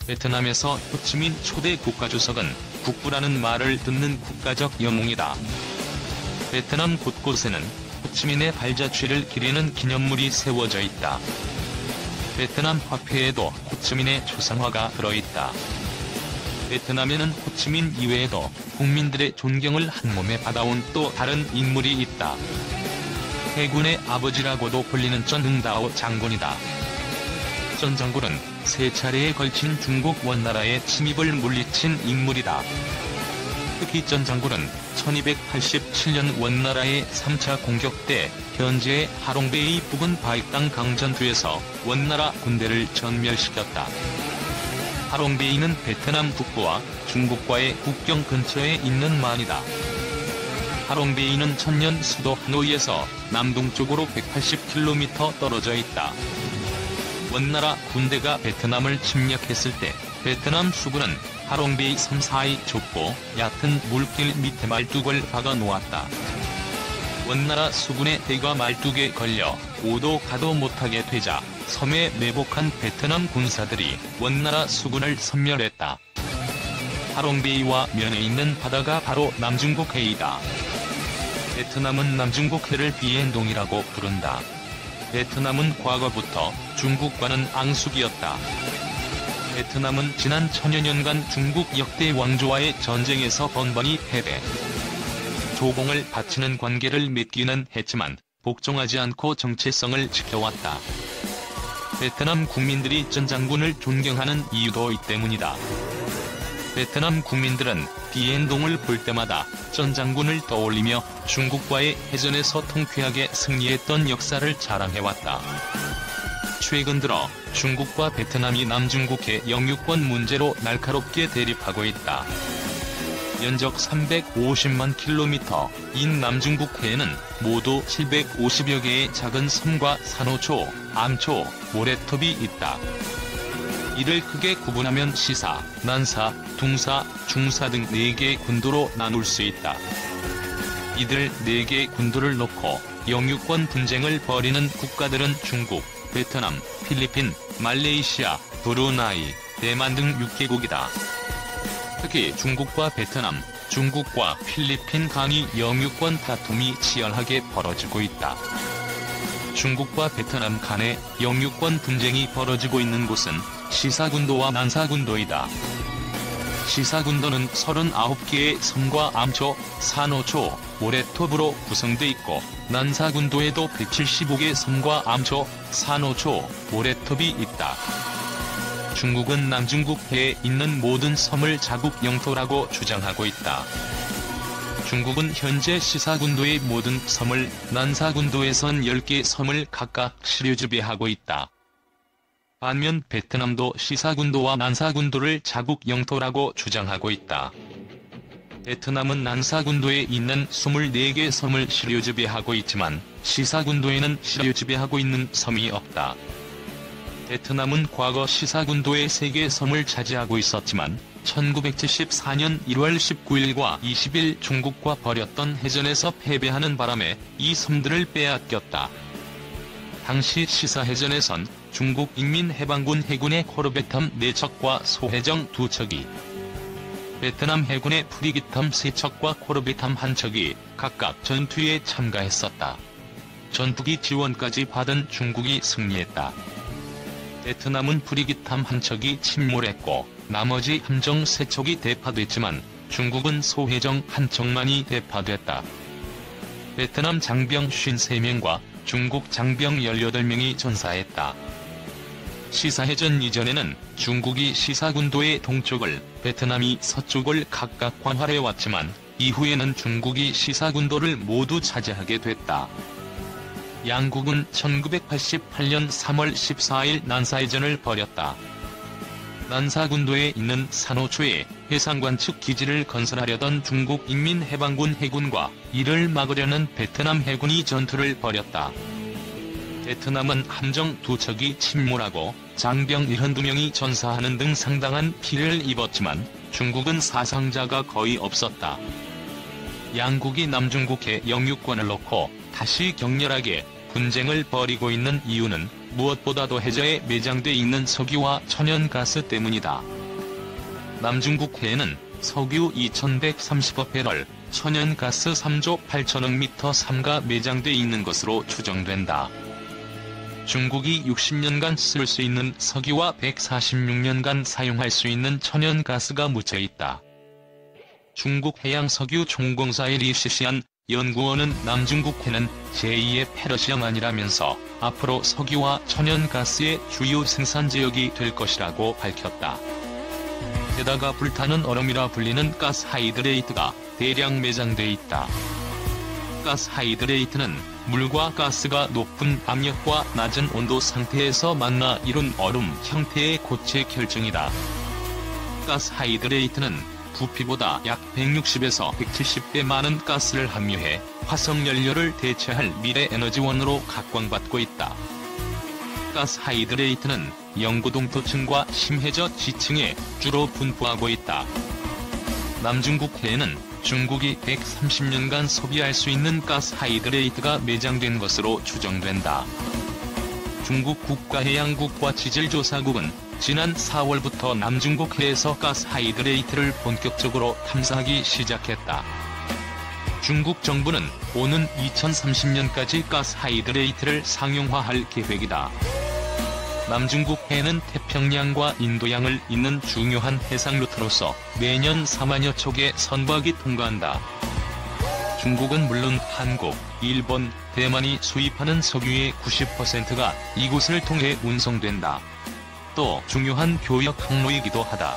베트남에서 호치민 초대 국가주석은 국부라는 말을 듣는 국가적 영웅이다. 베트남 곳곳에는 호치민의 발자취를 기리는 기념물이 세워져 있다. 베트남 화폐에도 호치민의 초상화가 들어있다. 베트남에는 호치민 이외에도 국민들의 존경을 한몸에 받아온 또 다른 인물이 있다. 해군의 아버지라고도 불리는 전 응다오 장군이다. 전 장군은 세 차례에 걸친 중국 원나라의 침입을 물리친 인물이다. 특히 전 장군은 1287년 원나라의 3차 공격 때 현재의 하롱베이 부근 바익당 강전투에서 원나라 군대를 전멸시켰다. 하롱베이는 베트남 북부와 중국과의 국경 근처에 있는 만이다. 하롱베이는 천년 수도 하노이에서 남동쪽으로 180km 떨어져 있다. 원나라 군대가 베트남을 침략했을 때 베트남 수군은 하롱베이 섬 사이 좁고 얕은 물길 밑에 말뚝을 박아 놓았다. 원나라 수군의 대가 말뚝에 걸려 오도 가도 못하게 되자 섬에 매복한 베트남 군사들이 원나라 수군을 섬멸했다. 하롱베이와 면에 있는 바다가 바로 남중국 해이다. 베트남은 남중국 해를 비엔동이라고 부른다. 베트남은 과거부터 중국과는 앙숙이었다. 베트남은 지난 천여 년간 중국 역대 왕조와의 전쟁에서 번번이 패배, 조공을 바치는 관계를 맺기는 했지만 복종하지 않고 정체성을 지켜왔다. 베트남 국민들이 전 장군을 존경하는 이유도 이 때문이다. 베트남 국민들은 비엔동을 볼 때마다 전 장군을 떠올리며 중국과의 해전에서 통쾌하게 승리했던 역사를 자랑해왔다. 최근 들어 중국과 베트남이 남중국해 영유권 문제로 날카롭게 대립하고 있다. 면적 350만 킬로미터인 남중국해에는 모두 750여 개의 작은 섬과 산호초, 암초, 모래톱이 있다. 이를 크게 구분하면 시사, 난사, 둥사, 중사 등 4개의 군도로 나눌 수 있다. 이들 4개의 군도를 놓고 영유권 분쟁을 벌이는 국가들은 중국, 베트남, 필리핀, 말레이시아, 브루나이, 대만 등 6개국이다. 특히 중국과 베트남, 중국과 필리핀 간의 영유권 다툼이 치열하게 벌어지고 있다. 중국과 베트남 간의 영유권 분쟁이 벌어지고 있는 곳은 시사군도와 난사군도이다. 시사군도는 39개의 섬과 암초, 산호초, 모래톱으로 구성돼 있고 난사군도에도 175개 섬과 암초, 산호초, 모래톱이 있다. 중국은 남중국해에 있는 모든 섬을 자국 영토라고 주장하고 있다. 중국은 현재 시사군도의 모든 섬을, 난사군도에선 10개 섬을 각각 시류지배하고 있다. 반면 베트남도 시사군도와 난사군도를 자국 영토라고 주장하고 있다. 베트남은 난사군도에 있는 24개 섬을 시류지배하고 있지만 시사군도에는 시류지배하고 있는 섬이 없다. 베트남은 과거 시사군도의 3개 섬을 차지하고 있었지만 1974년 1월 19일과 20일 중국과 벌였던 해전에서 패배하는 바람에 이 섬들을 빼앗겼다. 당시 시사해전에선 중국 인민해방군 해군의 코르벳함 4척과 소해정 2척이, 베트남 해군의 프리기탐 3척과 코르벳함 1척이 각각 전투에 참가했었다. 전투기 지원까지 받은 중국이 승리했다. 베트남은 프리기탐 1척이 침몰했고 나머지 함정 3척이 대파됐지만 중국은 소해정 1척만이 대파됐다. 베트남 장병 53명과 중국 장병 18명이 전사했다. 시사해전 이전에는 중국이 시사군도의 동쪽을, 베트남이 서쪽을 각각 관할해왔지만 이후에는 중국이 시사군도를 모두 차지하게 됐다. 양국은 1988년 3월 14일 난사해전을 벌였다. 난사군도에 있는 산호초에 해상관측 기지를 건설하려던 중국 인민해방군 해군과 이를 막으려는 베트남 해군이 전투를 벌였다. 베트남은 함정 2척이 침몰하고 장병 72명이 전사하는 등 상당한 피해를 입었지만 중국은 사상자가 거의 없었다. 양국이 남중국해 영유권을 놓고 다시 격렬하게 분쟁을 벌이고 있는 이유는 무엇보다도 해저에 매장돼 있는 석유와 천연가스 때문이다. 남중국해에는 석유 2130억 배럴, 천연가스 3조 8천억 미터 3가 매장돼 있는 것으로 추정된다. 중국이 60년간 쓸 수 있는 석유와 146년간 사용할 수 있는 천연가스가 묻혀 있다. 중국 해양석유총공사의 리시시안 연구원은 남중국해는 제2의 페르시아만이라면서 앞으로 석유와 천연가스의 주요 생산지역이 될 것이라고 밝혔다. 게다가 불타는 얼음이라 불리는 가스하이드레이트가 대량 매장돼 있다. 가스하이드레이트는 물과 가스가 높은 압력과 낮은 온도 상태에서 만나 이룬 얼음 형태의 고체 결정이다. 가스하이드레이트는 부피보다 약 160에서 170배 많은 가스를 함유해 화석연료를 대체할 미래 에너지원으로 각광받고 있다. 가스하이드레이트는 영구동토층과 심해저 지층에 주로 분포하고 있다. 남중국해에는 중국이 130년간 소비할 수 있는 가스하이드레이트가 매장된 것으로 추정된다. 중국 국가해양국과 지질조사국은 지난 4월부터 남중국해에서 가스하이드레이트를 본격적으로 탐사하기 시작했다. 중국 정부는 오는 2030년까지 가스하이드레이트를 상용화할 계획이다. 남중국해는 태평양과 인도양을 잇는 중요한 해상 루트로서 매년 4만여 척의 선박이 통과한다. 중국은 물론 한국, 일본, 대만이 수입하는 석유의 90%가 이곳을 통해 운송된다. 또 중요한 교역 항로이기도 하다.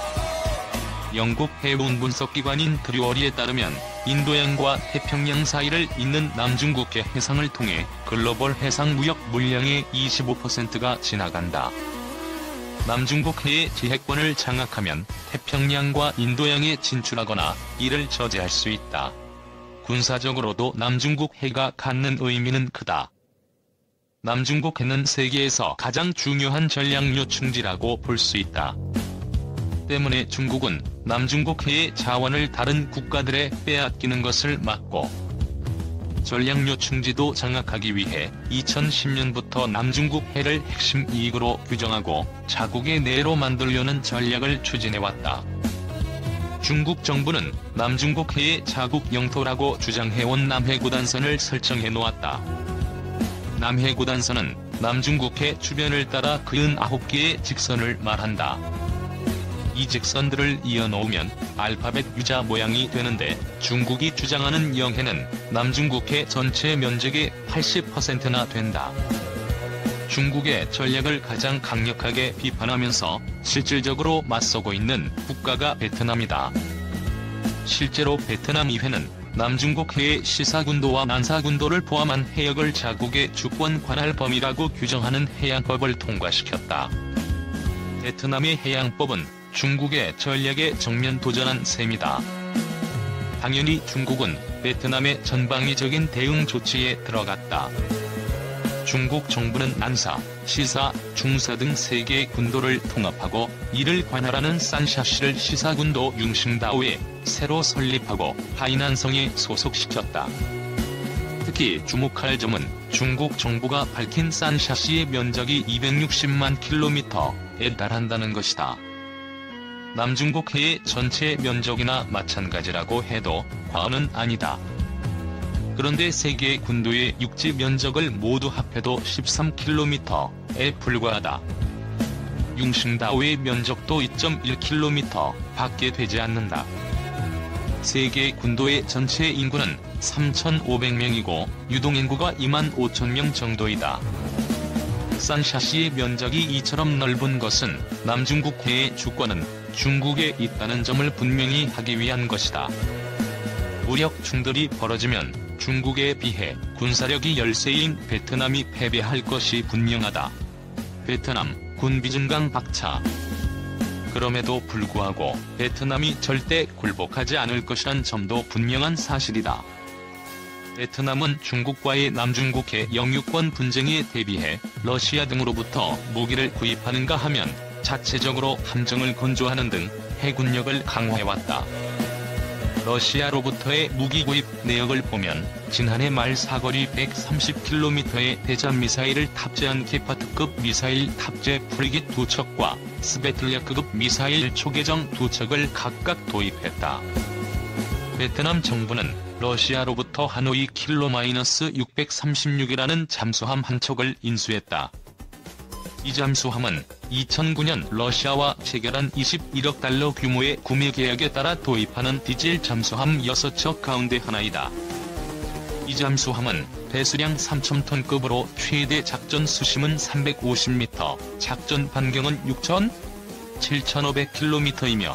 영국 해운 분석기관인 드류어리에 따르면 인도양과 태평양 사이를 잇는 남중국해 해상을 통해 글로벌 해상 무역 물량의 25%가 지나간다. 남중국해의 지해권을 장악하면 태평양과 인도양에 진출하거나 이를 저지할 수 있다. 군사적으로도 남중국해가 갖는 의미는 크다. 남중국해는 세계에서 가장 중요한 전략 요충지라고 볼 수 있다. 때문에 중국은 남중국해의 자원을 다른 국가들에 빼앗기는 것을 막고 전략 요충지도 장악하기 위해 2010년부터 남중국해를 핵심 이익으로 규정하고 자국의 내로 만들려는 전략을 추진해왔다. 중국 정부는 남중국해의 자국 영토라고 주장해온 남해구단선을 설정해 놓았다. 남해구단선은 남중국해 주변을 따라 99개의 직선을 말한다. 이 직선들을 이어놓으면 알파벳 U자 모양이 되는데 중국이 주장하는 영해는 남중국해 전체 면적의 80%나 된다. 중국의 전략을 가장 강력하게 비판하면서 실질적으로 맞서고 있는 국가가 베트남이다. 실제로 베트남 의회는 남중국해의 시사군도와 난사군도를 포함한 해역을 자국의 주권 관할 범위라고 규정하는 해양법을 통과시켰다. 베트남의 해양법은 중국의 전략에 정면 도전한 셈이다. 당연히 중국은 베트남의 전방위적인 대응 조치에 들어갔다. 중국 정부는 난사, 시사, 중사 등 3개의 군도를 통합하고 이를 관할하는 산샤시를 시사군도 융싱다오에 새로 설립하고 하이난성에 소속시켰다. 특히 주목할 점은 중국 정부가 밝힌 산샤시의 면적이 260만 킬로미터에 달한다는 것이다. 남중국해의 전체 면적이나 마찬가지라고 해도 과언은 아니다. 그런데 3개의 군도의 육지 면적을 모두 합해도 13km에 불과하다. 융싱다오의 면적도 2.1km 밖에 되지 않는다. 3개의 군도의 전체 인구는 3,500명이고 유동인구가 2만 5천 명 정도이다. 산샤시의 면적이 이처럼 넓은 것은 남중국해의 주권은 중국에 있다는 점을 분명히 하기 위한 것이다. 무력 충돌이 벌어지면 중국에 비해 군사력이 열세인 베트남이 패배할 것이 분명하다. 베트남 군비중강 박차. 그럼에도 불구하고 베트남이 절대 굴복하지 않을 것이란 점도 분명한 사실이다. 베트남은 중국과의 남중국해 영유권 분쟁에 대비해 러시아 등으로부터 무기를 구입하는가 하면 자체적으로 함정을 건조하는 등 해군력을 강화해왔다. 러시아로부터의 무기 구입 내역을 보면 지난해 말 사거리 130km의 대잠 미사일을 탑재한 게파트급 미사일 탑재 프리깃 2척과 스베틀야크급 미사일 초계정 2척을 각각 도입했다. 베트남 정부는 러시아로부터 하노이 킬로-636이라는 잠수함 한 척을 인수했다. 이 잠수함은 2009년 러시아와 체결한 21억 달러 규모의 구매 계약에 따라 도입하는 디젤 잠수함 6척 가운데 하나이다. 이 잠수함은 배수량 3,000톤급으로 최대 작전 수심은 350m, 작전 반경은 7,500km이며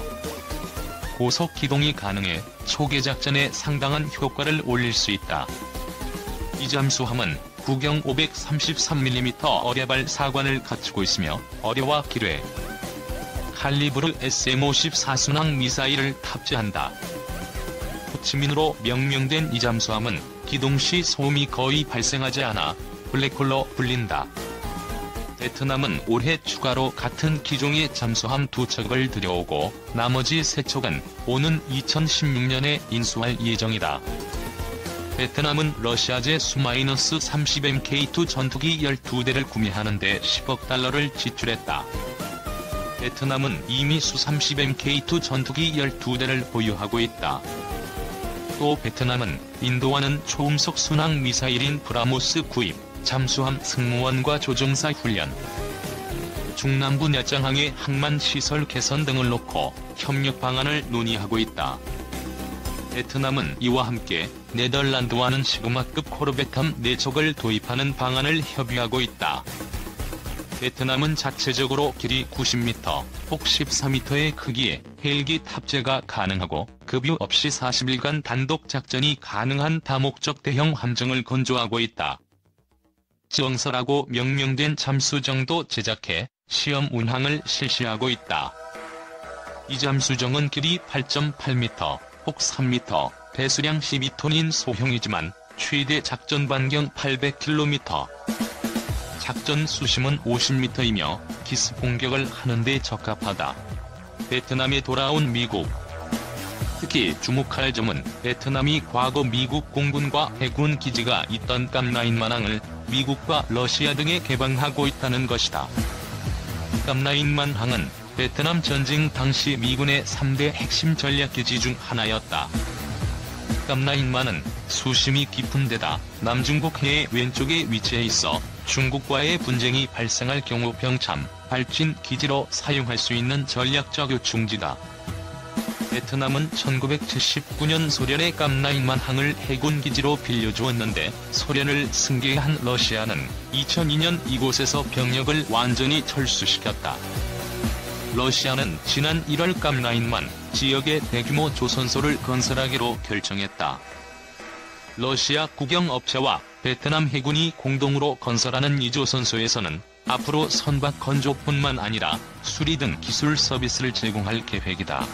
고속 기동이 가능해 초계 작전에 상당한 효과를 올릴 수 있다. 이 잠수함은 구경 533mm 어뢰발 사관을 갖추고 있으며 어뢰와 기뢰, 칼리브르 SM-54 순항 미사일을 탑재한다. 호치민으로 명명된 이 잠수함은 기동 시 소음이 거의 발생하지 않아 블랙홀로 불린다. 베트남은 올해 추가로 같은 기종의 잠수함 2척을 들여오고 나머지 3척은 오는 2016년에 인수할 예정이다. 베트남은 러시아제 Su-30MK2 전투기 12대를 구매하는 데 10억 달러를 지출했다. 베트남은 이미 Su-30MK2 전투기 12대를 보유하고 있다. 또 베트남은 인도와는 초음속 순항 미사일인 브라모스 구입, 잠수함 승무원과 조종사 훈련, 중남부 넷장항의 항만 시설 개선 등을 놓고 협력 방안을 논의하고 있다. 베트남은 이와 함께 네덜란드와는 시그마급 코르벳함 4척을 도입하는 방안을 협의하고 있다. 베트남은 자체적으로 길이 90m, 폭 14m의 크기의 헬기 탑재가 가능하고 급유 없이 40일간 단독 작전이 가능한 다목적 대형 함정을 건조하고 있다. 정서라고 명명된 잠수정도 제작해 시험 운항을 실시하고 있다. 이 잠수정은 길이 8.8m, 폭 3m, 배수량 12톤인 소형이지만 최대 작전 반경 800km, 작전 수심은 50m이며 기습 공격을 하는 데 적합하다. 베트남에 돌아온 미국. 특히 주목할 점은 베트남이 과거 미국 공군과 해군 기지가 있던 깜라인만항을 미국과 러시아 등에 개방하고 있다는 것이다. 깜라인만항은 베트남 전쟁 당시 미군의 3대 핵심 전략기지 중 하나였다. 깜라인만은 수심이 깊은 데다 남중국 해의 왼쪽에 위치해 있어 중국과의 분쟁이 발생할 경우 병참, 발진 기지로 사용할 수 있는 전략적 요충지다. 베트남은 1979년 소련의 깜라인만항을 해군기지로 빌려주었는데 소련을 승계한 러시아는 2002년 이곳에서 병력을 완전히 철수시켰다. 러시아는 지난 1월 깜라인만 지역에 대규모 조선소를 건설하기로 결정했다. 러시아 국영업체와 베트남 해군이 공동으로 건설하는 이 조선소에서는 앞으로 선박 건조뿐만 아니라 수리 등 기술 서비스를 제공할 계획이다.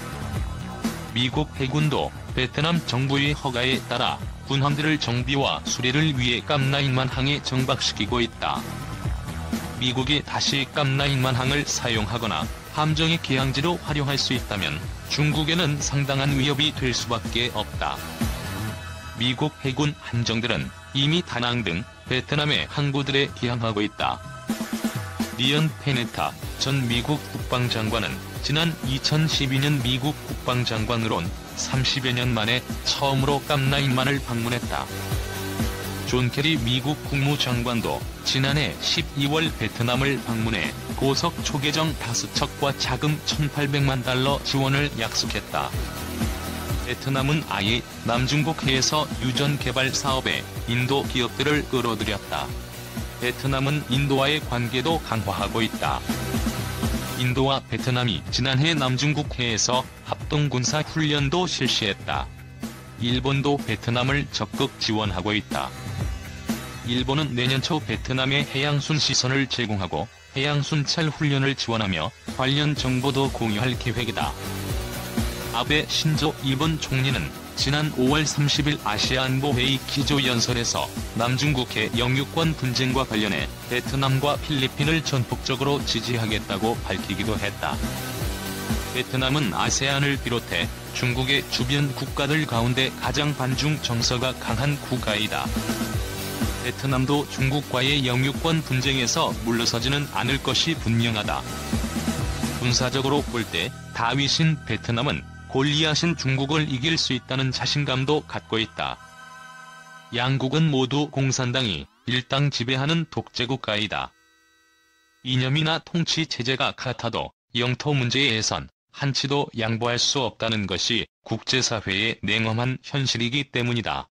미국 해군도 베트남 정부의 허가에 따라 군함들을 정비와 수리를 위해 깜라인만항에 정박시키고 있다. 미국이 다시 깜라인만항을 사용하거나 함정의 개항지로 활용할 수 있다면 중국에는 상당한 위협이 될 수밖에 없다. 미국 해군 함정들은 이미 다낭 등 베트남의 항구들에 개항하고 있다. 리언 페네타 전 미국 국방장관은 지난 2012년 미국 국방장관으론 30여 년 만에 처음으로 깜라인만을 방문했다. 존 케리 미국 국무장관도 지난해 12월 베트남을 방문해 고속 초계정 5척과 자금 1,800만 달러 지원을 약속했다. 베트남은 아예 남중국 해에서 유전 개발 사업에 인도 기업들을 끌어들였다. 베트남은 인도와의 관계도 강화하고 있다. 인도와 베트남이 지난해 남중국 해에서 합동군사 훈련도 실시했다. 일본도 베트남을 적극 지원하고 있다. 일본은 내년 초 베트남에 해양순 시선을 제공하고 해양순찰 훈련을 지원하며 관련 정보도 공유할 계획이다. 아베 신조 일본 총리는 지난 5월 30일 아시아안보회의 기조연설에서 남중국해 영유권 분쟁과 관련해 베트남과 필리핀을 전폭적으로 지지하겠다고 밝히기도 했다. 베트남은 아세안을 비롯해 중국의 주변 국가들 가운데 가장 반중 정서가 강한 국가이다. 베트남도 중국과의 영유권 분쟁에서 물러서지는 않을 것이 분명하다. 군사적으로 볼 때 다윗인 베트남은 골리앗인 중국을 이길 수 있다는 자신감도 갖고 있다. 양국은 모두 공산당이 일당 지배하는 독재국가이다. 이념이나 통치 체제가 같아도 영토 문제에선 한치도 양보할 수 없다는 것이 국제사회의 냉엄한 현실이기 때문이다.